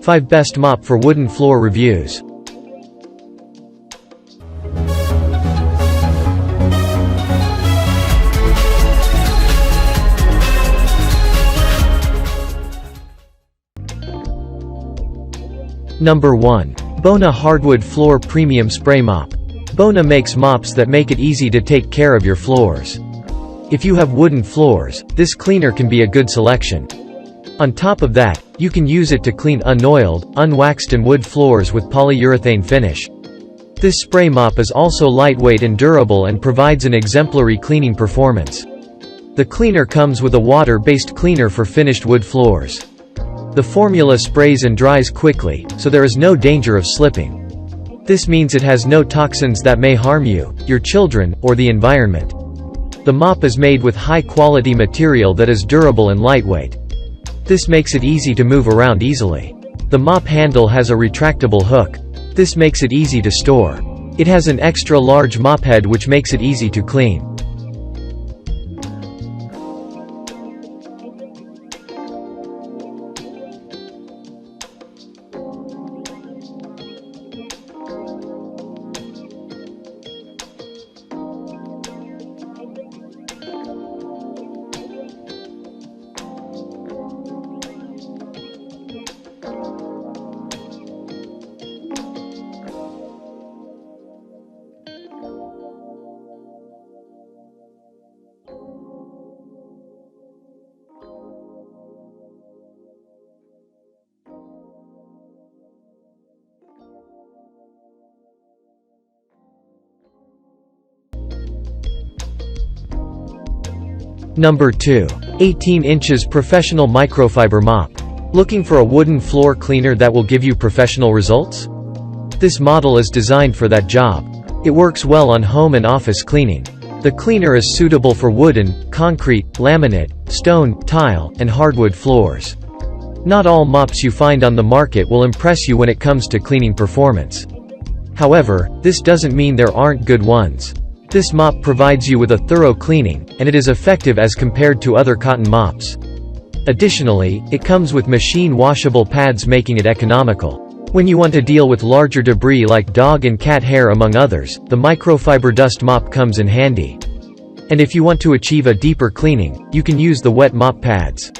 5 Best Mop for Wooden Floor Reviews. Number 1. Bona Hardwood Floor Premium Spray Mop. Bona makes mops that make it easy to take care of your floors. If you have wooden floors, this cleaner can be a good selection. On top of that, you can use it to clean unoiled, unwaxed and wood floors with polyurethane finish. This spray mop is also lightweight and durable and provides an exemplary cleaning performance. The cleaner comes with a water-based cleaner for finished wood floors. The formula sprays and dries quickly, so there is no danger of slipping. This means it has no toxins that may harm you, your children, or the environment. The mop is made with high-quality material that is durable and lightweight. This makes it easy to move around easily. The mop handle has a retractable hook. This makes it easy to store. It has an extra large mop head which makes it easy to clean. Number 2. 18 inches Professional Microfiber Mop. Looking for a wooden floor cleaner that will give you professional results? This model is designed for that job. It works well on home and office cleaning. The cleaner is suitable for wooden, concrete, laminate, stone, tile, and hardwood floors. Not all mops you find on the market will impress you when it comes to cleaning performance. However, this doesn't mean there aren't good ones. This mop provides you with a thorough cleaning, and it is effective as compared to other cotton mops. Additionally, it comes with machine washable pads making it economical. When you want to deal with larger debris like dog and cat hair among others, the microfiber dust mop comes in handy. And if you want to achieve a deeper cleaning, you can use the wet mop pads.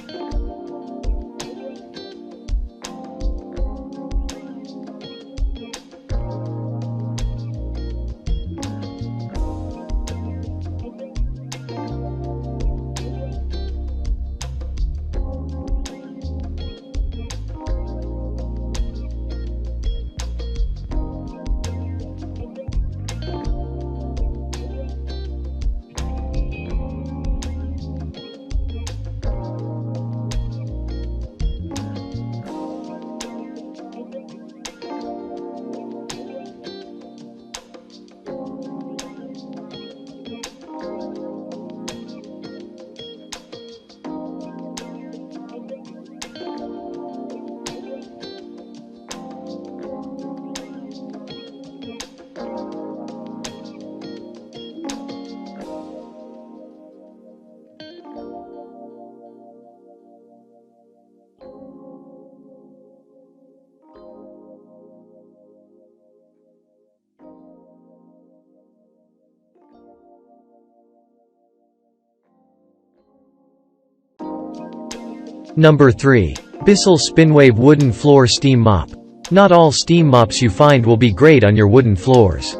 Number 3. BISSELL Spinwave Wooden Floor Steam Mop. Not all steam mops you find will be great on your wooden floors.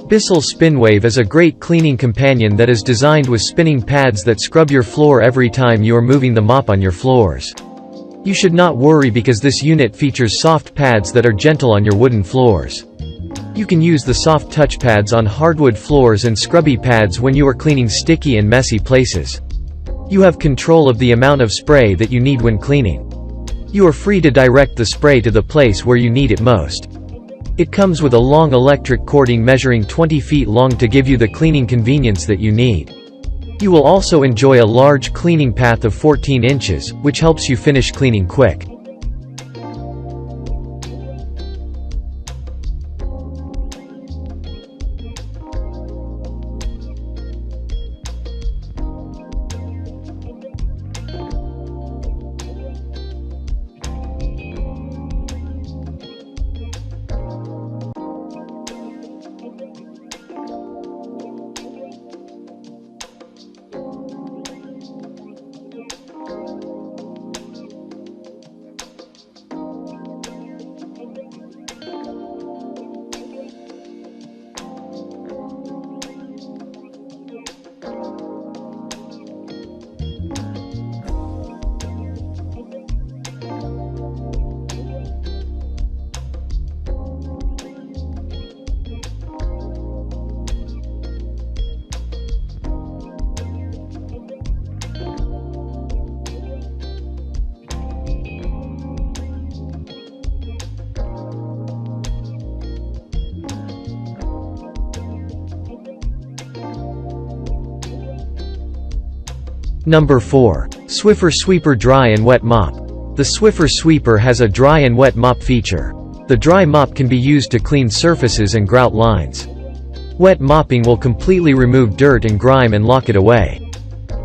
BISSELL Spinwave is a great cleaning companion that is designed with spinning pads that scrub your floor every time you are moving the mop on your floors. You should not worry because this unit features soft pads that are gentle on your wooden floors. You can use the soft touch pads on hardwood floors and scrubby pads when you are cleaning sticky and messy places. You have control of the amount of spray that you need when cleaning. You are free to direct the spray to the place where you need it most. It comes with a long electric cording measuring 20 feet long to give you the cleaning convenience that you need. You will also enjoy a large cleaning path of 14 inches, which helps you finish cleaning quick. Number 4. Swiffer Sweeper Dry and Wet Mop. The Swiffer Sweeper has a dry and wet mop feature. The dry mop can be used to clean surfaces and grout lines. Wet mopping will completely remove dirt and grime and lock it away.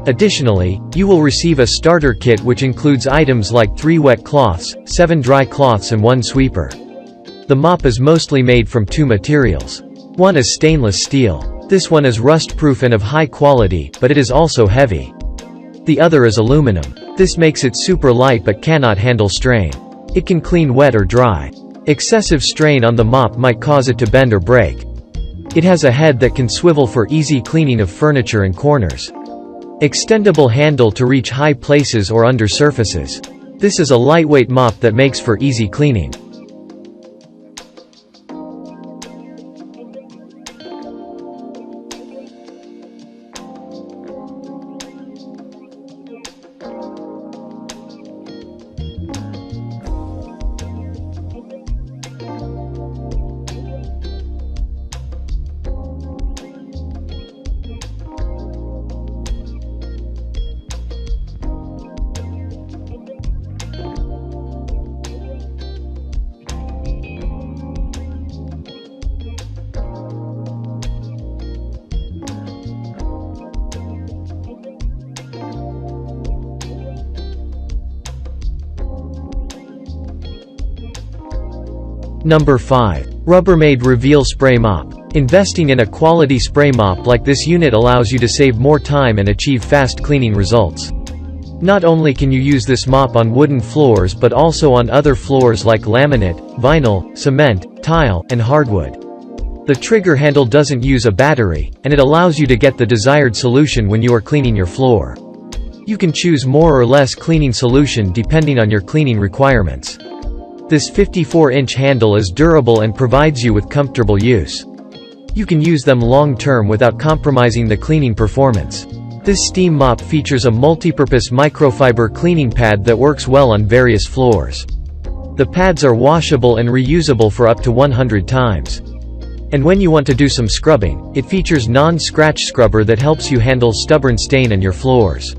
Additionally, you will receive a starter kit which includes items like 3 wet cloths, 7 dry cloths and 1 sweeper. The mop is mostly made from 2 materials. One is stainless steel. This one is rust-proof and of high quality, but it is also heavy. The other is aluminum. This makes it super light but cannot handle strain. It can clean wet or dry. Excessive strain on the mop might cause it to bend or break. It has a head that can swivel for easy cleaning of furniture and corners. Extendable handle to reach high places or under surfaces. This is a lightweight mop that makes for easy cleaning. Number 5. Rubbermaid Reveal Spray Mop. Investing in a quality spray mop like this unit allows you to save more time and achieve fast cleaning results. Not only can you use this mop on wooden floors but also on other floors like laminate, vinyl, cement, tile, and hardwood. The trigger handle doesn't use a battery, and it allows you to get the desired solution when you are cleaning your floor. You can choose more or less cleaning solution depending on your cleaning requirements. This 54-inch handle is durable and provides you with comfortable use. You can use them long-term without compromising the cleaning performance. This steam mop features a multipurpose microfiber cleaning pad that works well on various floors. The pads are washable and reusable for up to 100 times. And when you want to do some scrubbing, it features non-scratch scrubber that helps you handle stubborn stain on your floors.